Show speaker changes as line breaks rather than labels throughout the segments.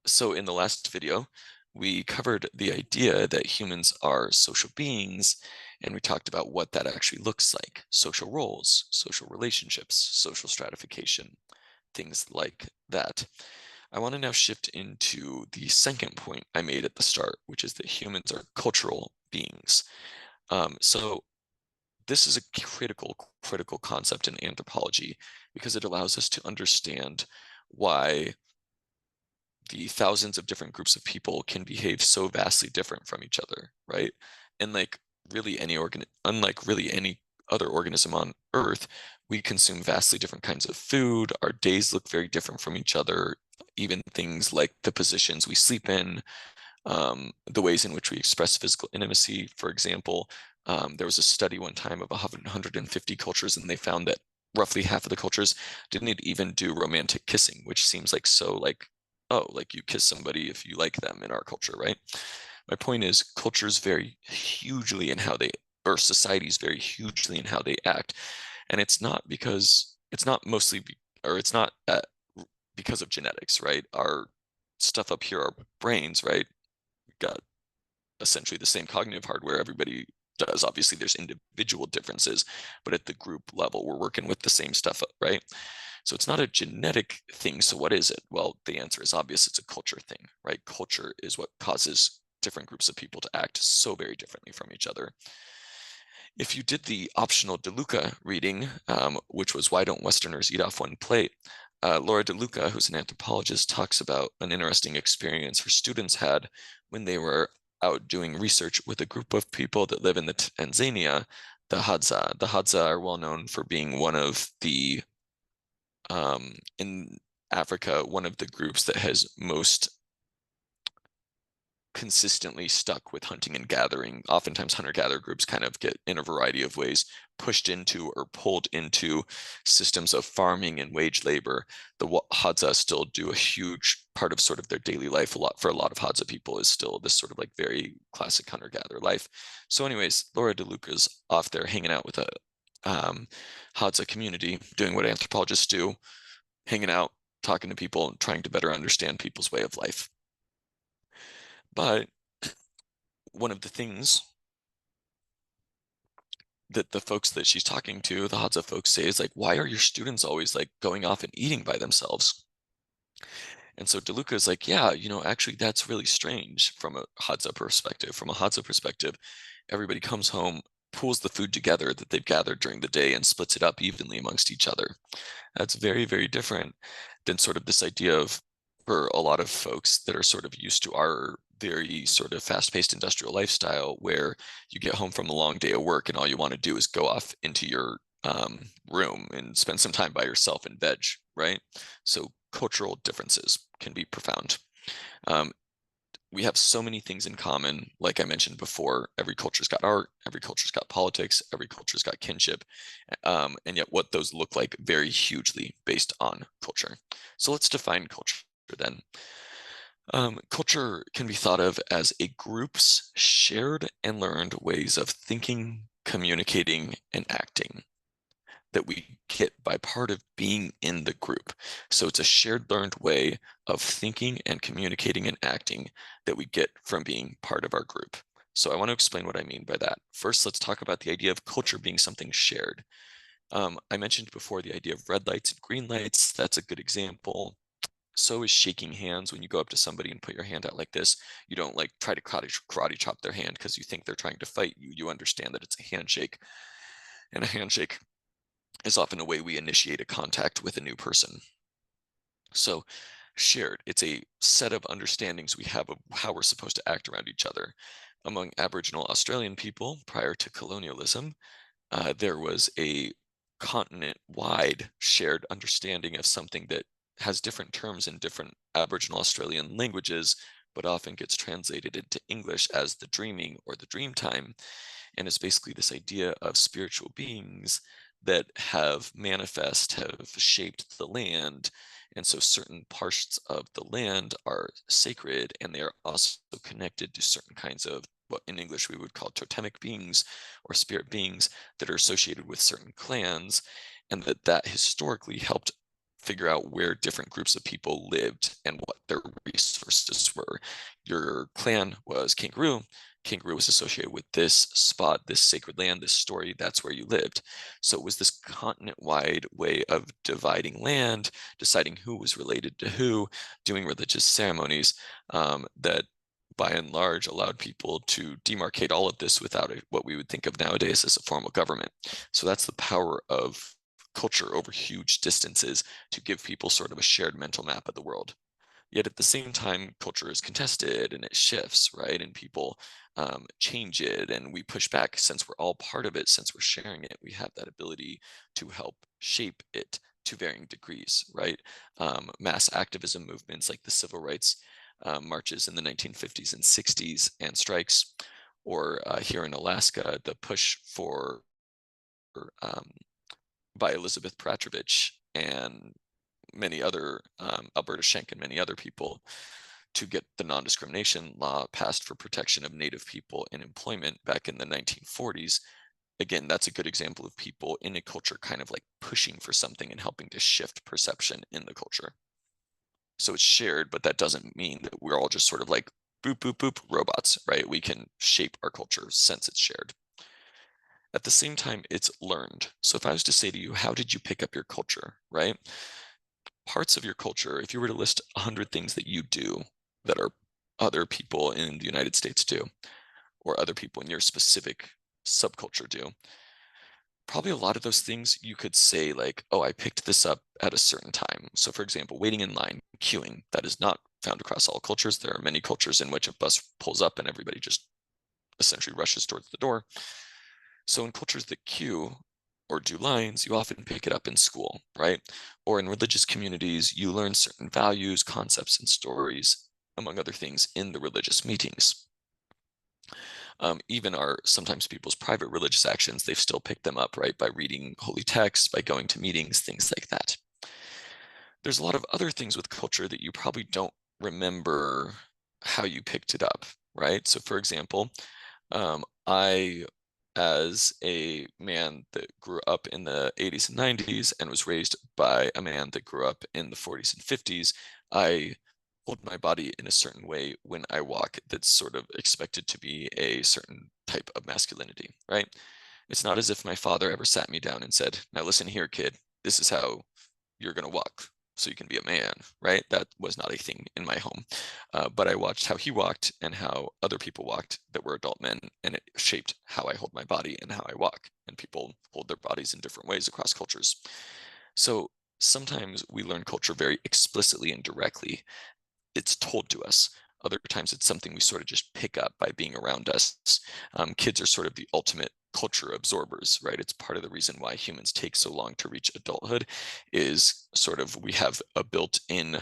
So in the last video, we covered the idea that humans are social beings, and we talked about what that actually looks like: social roles, social relationships, social stratification, things like that. I want to now shift into the second point I made at the start, which is that humans are cultural beings. So this is a critical concept in anthropology because it allows us to understand why the thousands of different groups of people can behave so vastly different from each other, right? And like really unlike really any other organism on Earth, we consume vastly different kinds of food. Our days look very different from each other. Even things like the positions we sleep in, the ways in which we express physical intimacy. For example, there was a study one time of 150 cultures, and they found that roughly half of the cultures didn't even do romantic kissing, which seems like so like, oh, like you kiss somebody if you like them in our culture, right? My point is cultures vary hugely in how they, or societies vary hugely in how they act. And it's not mostly, or it's not because of genetics, right? Our stuff up here, our brains, right? Got essentially the same cognitive hardware everybody does. Obviously, there's individual differences, but at the group level, we're working with the same stuff, right? So it's not a genetic thing. So what is it? Well, the answer is obvious. It's a culture thing, right? Culture is what causes different groups of people to act so very differently from each other. If you did the optional DeLuca reading, which was Why Don't Westerners Eat Off One Plate? Laura DeLuca, who's an anthropologist, talks about an interesting experience her students had when they were out doing research with a group of people that live in the Tanzania, the Hadza. The Hadza are well known for being one of the, in Africa, one of the groups that has most consistently stuck with hunting and gathering. Oftentimes, hunter-gatherer groups kind of get, in a variety of ways, pushed into or pulled into systems of farming and wage labor. The Hadza still do a huge part of sort of their daily life. For a lot of Hadza people is still this sort of like very classic hunter-gatherer life. So anyways, Laura DeLuca's off there hanging out with a Hadza community, doing what anthropologists do, hanging out, talking to people, and trying to better understand people's way of life. But one of the things that the folks that she's talking to, the Hadza folks, say is like, why are your students always like going off and eating by themselves? And so DeLuca is like, yeah, actually that's really strange from a Hadza perspective. From a Hadza perspective, everybody comes home, pulls the food together that they've gathered during the day and splits it up evenly amongst each other. That's very, very different than sort of this idea of, for a lot of folks that are sort of used to our very sort of fast-paced industrial lifestyle, where you get home from a long day of work and all you want to do is go off into your room and spend some time by yourself and veg, right? So cultural differences can be profound. Um, we have so many things in common. Like I mentioned before, every culture's got art, every culture's got politics, every culture's got kinship, and yet what those look like vary hugely based on culture. So let's define culture then. Culture can be thought of as a group's shared and learned ways of thinking, communicating, and acting that we get by part of being in the group. So it's a shared learned way of thinking and communicating and acting that we get from being part of our group. So I want to explain what I mean by that. First, let's talk about the idea of culture being something shared. I mentioned before the idea of red lights and green lights. That's a good example. So is shaking hands. When you go up to somebody and put your hand out like this, you don't like try to karate chop their hand because you think they're trying to fight you. You understand that it's a handshake, and a handshake is often a way we initiate a contact with a new person. So shared, it's a set of understandings we have of how we're supposed to act around each other. Among Aboriginal Australian people prior to colonialism, there was a continent-wide shared understanding of something that has different terms in different Aboriginal Australian languages, but often gets translated into English as the dreaming or the dream time. And it's basically this idea of spiritual beings that have shaped the land. And so certain parts of the land are sacred, and they are also connected to certain kinds of what in English we would call totemic beings or spirit beings that are associated with certain clans, and that historically helped figure out where different groups of people lived and what their resources were. Your clan was kangaroo. Kangaroo was associated with this spot, this sacred land, this story. That's where you lived. So it was this continent-wide way of dividing land, deciding who was related to who, doing religious ceremonies, that by and large allowed people to demarcate all of this without what we would think of nowadays as a formal government. So that's the power of culture over huge distances, to give people sort of a shared mental map of the world. Yet at the same time, culture is contested and it shifts, right? And people change it, and we push back. Since we're all part of it, since we're sharing it, we have that ability to help shape it to varying degrees, right? Mass activism movements like the civil rights marches in the 1950s and 60s and strikes, or here in Alaska, the push for um, by Elizabeth Petrovich and many other, Alberta Schenk and many other people, to get the non-discrimination law passed for protection of Native people in employment back in the 1940s. Again, that's a good example of people in a culture kind of like pushing for something and helping to shift perception in the culture. So it's shared, but that doesn't mean that we're all just sort of like boop, boop, boop robots, right? We can shape our culture since it's shared. At the same time, it's learned. So if I was to say to you, how did you pick up your culture, right? Parts of your culture, if you were to list 100 things that you do that are other people in the United States do, or other people in your specific subculture do, probably a lot of those things you could say like, oh, I picked this up at a certain time. So for example, waiting in line, queuing, that is not found across all cultures. There are many cultures in which a bus pulls up and everybody just essentially rushes towards the door. So in cultures that queue or do lines, you often pick it up in school, right? Or in religious communities, you learn certain values, concepts, and stories, among other things, in the religious meetings. Even our sometimes people's private religious actions, they've still picked them up, right? By reading holy texts, by going to meetings, things like that. There's a lot of other things with culture that you probably don't remember how you picked it up, right? So for example, I, as a man that grew up in the 80s and 90s and was raised by a man that grew up in the 40s and 50s, I hold my body in a certain way when I walk that's sort of expected to be a certain type of masculinity, right? It's not as if my father ever sat me down and said, now listen here, kid, this is how you're going to walk so you can be a man, right? That was not a thing in my home. But I watched how he walked and how other people walked that were adult men, and it shaped how I hold my body and how I walk. And people hold their bodies in different ways across cultures. So sometimes we learn culture very explicitly and directly. It's told to us. Other times it's something we sort of just pick up by being around us. Kids are sort of the ultimate culture absorbers, right? It's part of the reason why humans take so long to reach adulthood, is sort of we have a built-in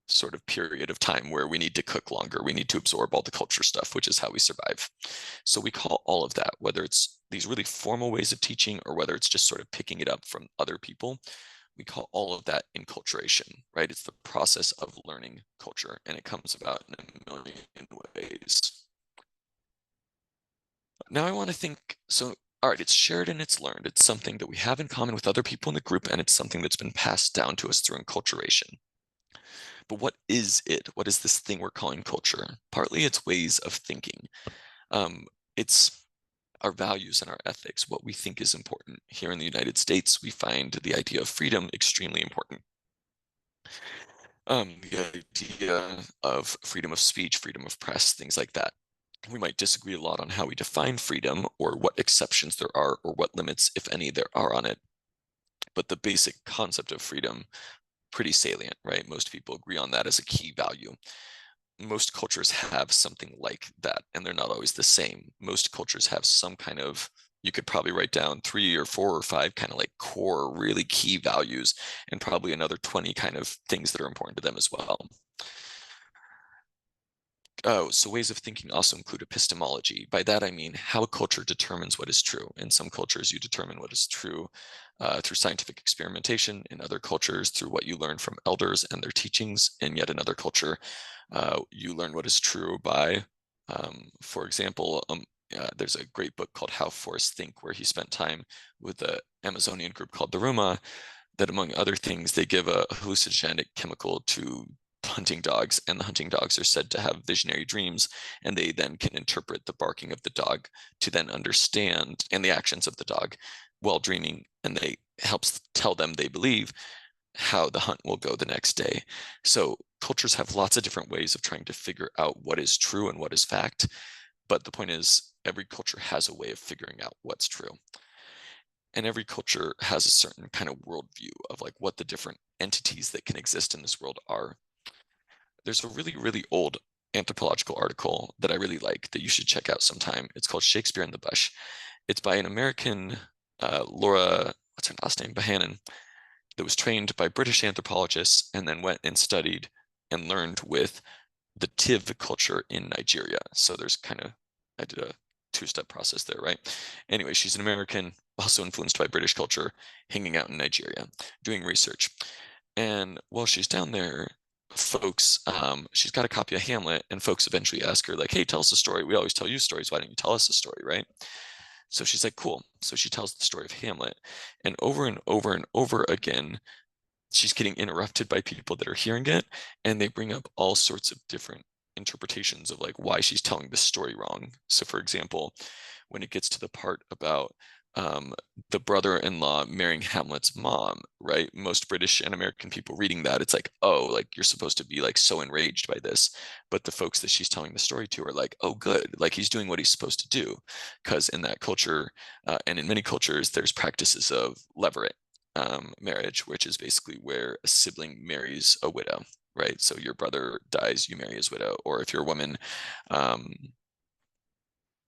sort of period of time where we need to cook longer. We need to absorb all the culture stuff, which is how we survive. So we call all of that, whether it's these really formal ways of teaching or whether it's just sort of picking it up from other people, we call all of that enculturation, right? It's the process of learning culture, and it comes about in a million ways. Now I want to think, so, all right, it's shared and it's learned. It's something that we have in common with other people in the group, and it's something that's been passed down to us through enculturation. But what is it? What is this thing we're calling culture? Partly it's ways of thinking. It's our values and our ethics, what we think is important. Here in the United States, we find the idea of freedom extremely important. The idea of freedom of speech, freedom of press, things like that. We might disagree a lot on how we define freedom or what exceptions there are or what limits, if any, there are on it. But the basic concept of freedom, pretty salient, right? Most people agree on that as a key value. Most cultures have something like that, and they're not always the same. Most cultures have some kind of, you could probably write down 3 or 4 or 5 kind of like core, really key values, and probably another 20 kind of things that are important to them as well. Oh, so ways of thinking also include epistemology. By that, I mean how a culture determines what is true. In some cultures, you determine what is true through scientific experimentation. In other cultures, through what you learn from elders and their teachings. And yet another culture, you learn what is true by, for example, there's a great book called How Forests Think, where he spent time with the Amazonian group called the Ruma, that among other things, they give a hallucinogenic chemical to hunting dogs, and the hunting dogs are said to have visionary dreams, and they then can interpret the barking of the dog to then understand and the actions of the dog while dreaming, and they helps tell them they believe how the hunt will go the next day. So cultures have lots of different ways of trying to figure out what is true and what is fact. But the point is, every culture has a way of figuring out what's true. And every culture has a certain kind of worldview of like what the different entities that can exist in this world are. There's a really, really old anthropological article that I really like that you should check out sometime. It's called Shakespeare in the Bush. It's by an American, Laura, what's her last name? Bohannon, that was trained by British anthropologists and then went and studied and learned with the Tiv culture in Nigeria. So there's kind of, I did a two-step process there, right? Anyway, she's an American, also influenced by British culture, hanging out in Nigeria, doing research. And while she's down there, folks, she's got a copy of Hamlet, and folks eventually ask her, like, hey, tell us a story. We always tell you stories. Why don't you tell us a story, right? So she's like, cool. So she tells the story of Hamlet. And over again, she's getting interrupted by people that are hearing it, and they bring up all sorts of different interpretations of like why she's telling the story wrong. So for example, when it gets to the part about um, the brother-in-law marrying Hamlet's mom, right? Most British and American people reading that, it's like, oh, like you're supposed to be like so enraged by this. But the folks that she's telling the story to are like, oh, good, like he's doing what he's supposed to do. Because in that culture, and in many cultures, there's practices of levirate marriage, which is basically where a sibling marries a widow, right? So your brother dies, you marry his widow, or if you're a woman, um,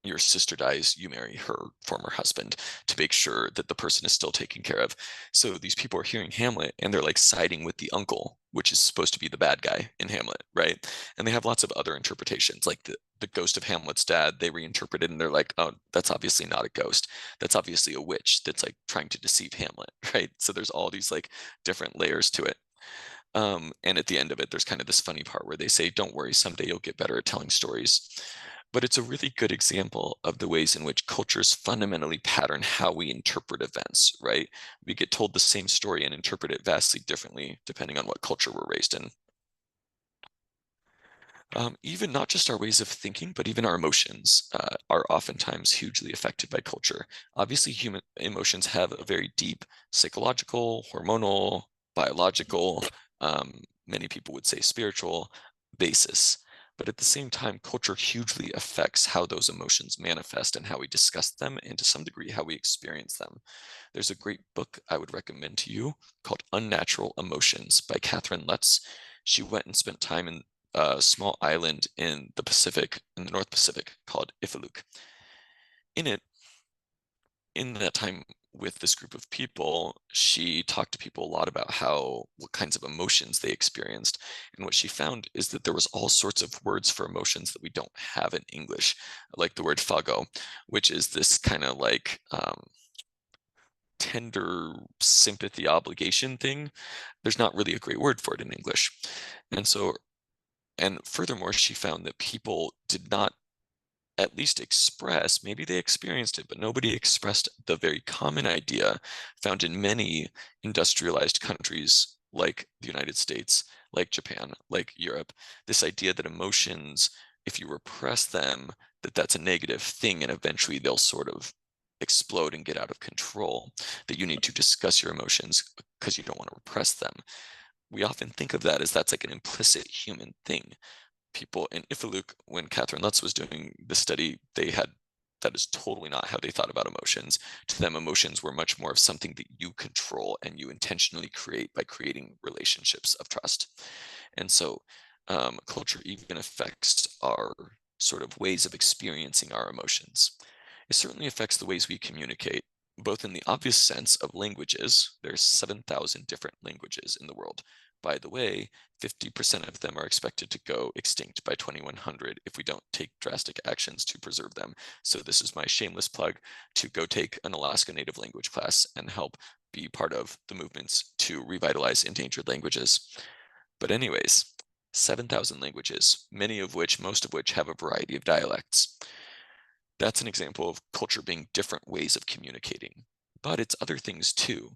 your sister dies, you marry her former husband to make sure that the person is still taken care of. So these people are hearing Hamlet and they're like siding with the uncle, which is supposed to be the bad guy in Hamlet, right? And they have lots of other interpretations, like the ghost of Hamlet's dad, they reinterpret it and they're like, oh, that's obviously not a ghost. That's obviously a witch that's like trying to deceive Hamlet, right? So there's all these like different layers to it. And at the end of it, there's kind of this funny part where they say, don't worry, someday you'll get better at telling stories. But it's a really good example of the ways in which cultures fundamentally pattern how we interpret events, right? We get told the same story and interpret it vastly differently depending on what culture we're raised in. Even not just our ways of thinking, but even our emotions are oftentimes hugely affected by culture. Obviously, human emotions have a very deep psychological, hormonal, biological, many people would say spiritual basis. But at the same time, culture hugely affects how those emotions manifest and how we discuss them, and to some degree, how we experience them. There's a great book I would recommend to you called Unnatural Emotions by Catherine Lutz. She went and spent time in a small island in the Pacific, in the North Pacific, called Ifaluk. In it, in that time with this group of people, she talked to people a lot about what kinds of emotions they experienced. And what she found is that there was all sorts of words for emotions that we don't have in English, like the word fago, which is this kind of like tender sympathy obligation thing. There's not really a great word for it in English. And so, and furthermore, she found that people did not at least express, maybe they experienced it, but nobody expressed the very common idea found in many industrialized countries like the United States, like Japan, like Europe, this idea that emotions, if you repress them, that that's a negative thing and eventually they'll sort of explode and get out of control, that you need to discuss your emotions because you don't want to repress them. We often think of that as that's like an implicit human thing. People in Ifaluk, when Catherine Lutz was doing the study, that is totally not how they thought about emotions. To them, emotions were much more of something that you control and you intentionally create by creating relationships of trust. And so culture even affects our sort of ways of experiencing our emotions. It certainly affects the ways we communicate, both in the obvious sense of languages. There's 7,000 different languages in the world. By the way, 50% of them are expected to go extinct by 2100 if we don't take drastic actions to preserve them. So this is my shameless plug to go take an Alaska Native language class and help be part of the movements to revitalize endangered languages. But anyways, 7,000 languages, most of which have a variety of dialects. That's an example of culture being different ways of communicating, but it's other things too.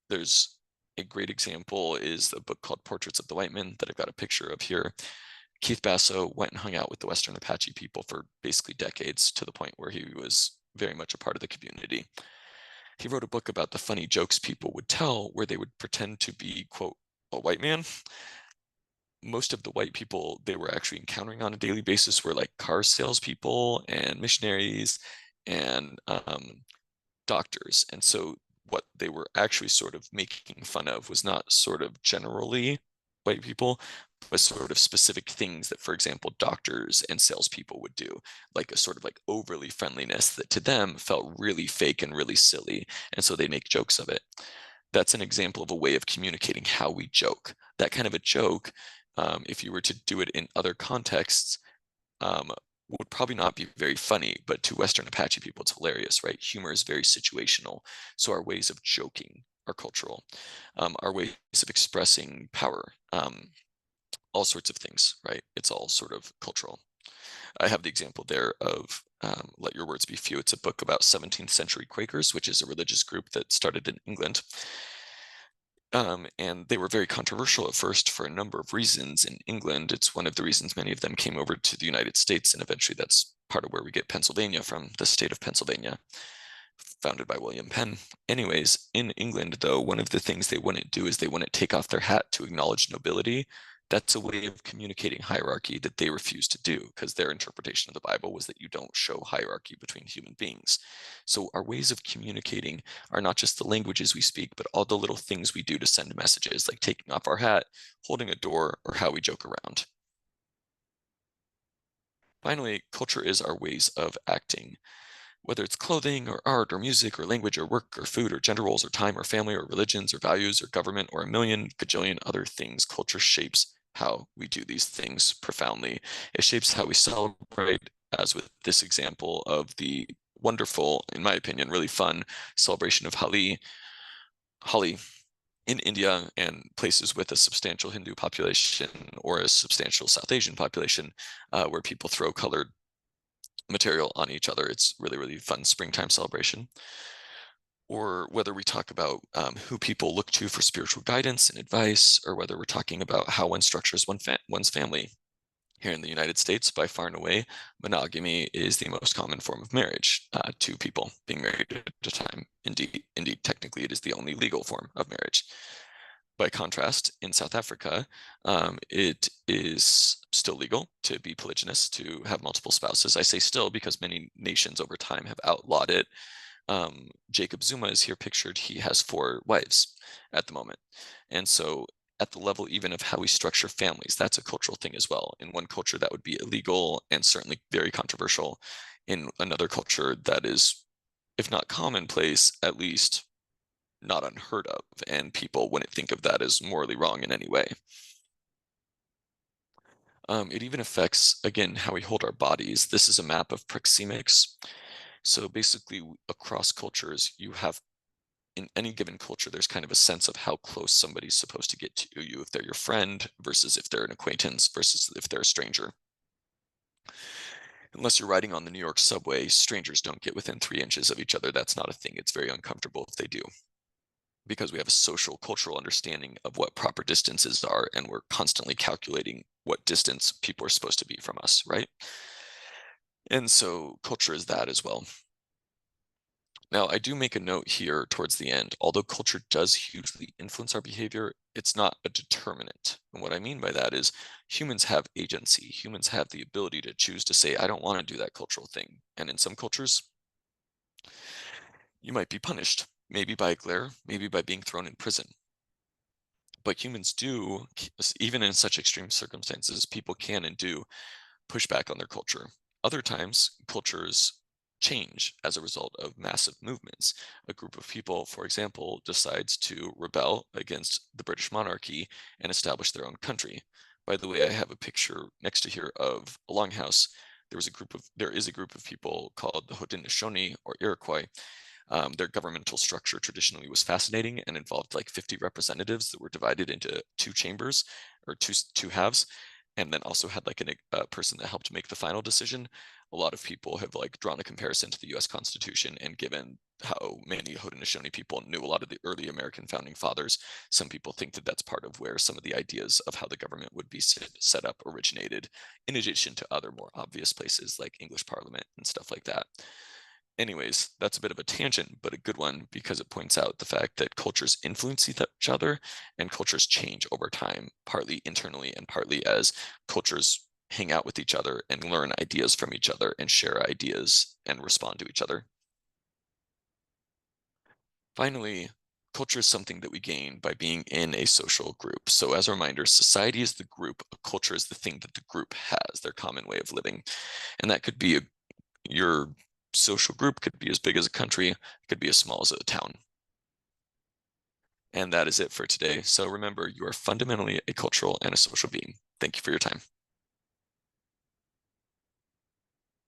There's a great example is a book called Portraits of the White Men that I've got a picture of here. Keith Basso went and hung out with the Western Apache people for basically decades, to the point where he was very much a part of the community. He wrote a book about the funny jokes people would tell where they would pretend to be, quote, a white man. Most of the white people they were actually encountering on a daily basis were like car salespeople and missionaries and doctors. And so what they were actually sort of making fun of was not sort of generally white people, but sort of specific things that, for example, doctors and salespeople would do, like a sort of like overly friendliness that to them felt really fake and really silly. And so they make jokes of it. That's an example of a way of communicating how we joke. That kind of a joke, if you were to do it in other contexts, um, would probably not be very funny, but to Western Apache people, it's hilarious, right? Humor is very situational. So our ways of joking are cultural. Our ways of expressing power, all sorts of things, right? It's all sort of cultural. I have the example there of Let Your Words Be Few. It's a book about 17th century Quakers, which is a religious group that started in England. And they were very controversial at first for a number of reasons in England. It's one of the reasons many of them came over to the United States, and eventually that's part of where we get Pennsylvania from, the state of Pennsylvania, founded by William Penn. Anyways, in England, though, one of the things they wouldn't do is they wouldn't take off their hat to acknowledge nobility. That's a way of communicating hierarchy that they refused to do, because their interpretation of the Bible was that you don't show hierarchy between human beings. So our ways of communicating are not just the languages we speak, but all the little things we do to send messages, like taking off our hat, holding a door, or how we joke around. Finally, culture is our ways of acting. Whether it's clothing or art or music or language or work or food or gender roles or time or family or religions or values or government or a million gajillion other things, culture shapes how we do these things profoundly. It shapes how we celebrate, as with this example of the wonderful, in my opinion, really fun celebration of Holi in India and places with a substantial Hindu population or a substantial South Asian population, where people throw colored material on each other. It's really, really fun springtime celebration. Or whether we talk about who people look to for spiritual guidance and advice, or whether we're talking about how one structures one's family. Here in the United States, by far and away, monogamy is the most common form of marriage, two people being married at a time. Indeed, technically, it is the only legal form of marriage. By contrast, in South Africa, it is still legal to be polygynous, to have multiple spouses. I say still because many nations over time have outlawed it. Jacob Zuma is here pictured. He has 4 wives at the moment. And so at the level even of how we structure families, that's a cultural thing as well. In one culture, that would be illegal and certainly very controversial. In another culture, that is, if not commonplace, at least not unheard of, and people wouldn't think of that as morally wrong in any way. It even affects, again, how we hold our bodies. This is a map of proxemics. So basically, across cultures, you have, in any given culture, there's kind of a sense of how close somebody's supposed to get to you, if they're your friend versus if they're an acquaintance versus if they're a stranger. Unless you're riding on the New York subway, strangers don't get within 3 inches of each other. That's not a thing. It's very uncomfortable if they do, because we have a social cultural understanding of what proper distances are, and we're constantly calculating what distance people are supposed to be from us, right? And so culture is that as well. Now, I do make a note here towards the end. Although culture does hugely influence our behavior, it's not a determinant. And what I mean by that is humans have agency. Humans have the ability to choose to say, I don't want to do that cultural thing. And in some cultures, you might be punished, maybe by a glare, maybe by being thrown in prison. But humans do, even in such extreme circumstances, people can and do push back on their culture. Other times, cultures change as a result of massive movements. A group of people, for example, decides to rebel against the British monarchy and establish their own country. By the way, I have a picture next to here of a longhouse. There is a group of people called the Haudenosaunee or Iroquois. Their governmental structure traditionally was fascinating and involved like 50 representatives that were divided into 2 chambers or two halves, and then also had like a person that helped make the final decision. A lot of people have like drawn a comparison to the US Constitution and given how many Haudenosaunee people knew a lot of the early American founding fathers. Some people think that that's part of where some of the ideas of how the government would be set up originated, in addition to other more obvious places like English Parliament and stuff like that. Anyways, that's a bit of a tangent, but a good one because it points out the fact that cultures influence each other and cultures change over time, partly internally and partly as cultures hang out with each other and learn ideas from each other and share ideas and respond to each other. Finally, culture is something that we gain by being in a social group. So as a reminder, society is the group, a culture is the thing that the group has, their common way of living. And that could be your social group could be as big as a country, it could be as small as a town. And that is it for today. So remember, you are fundamentally a cultural and a social being. Thank you for your time.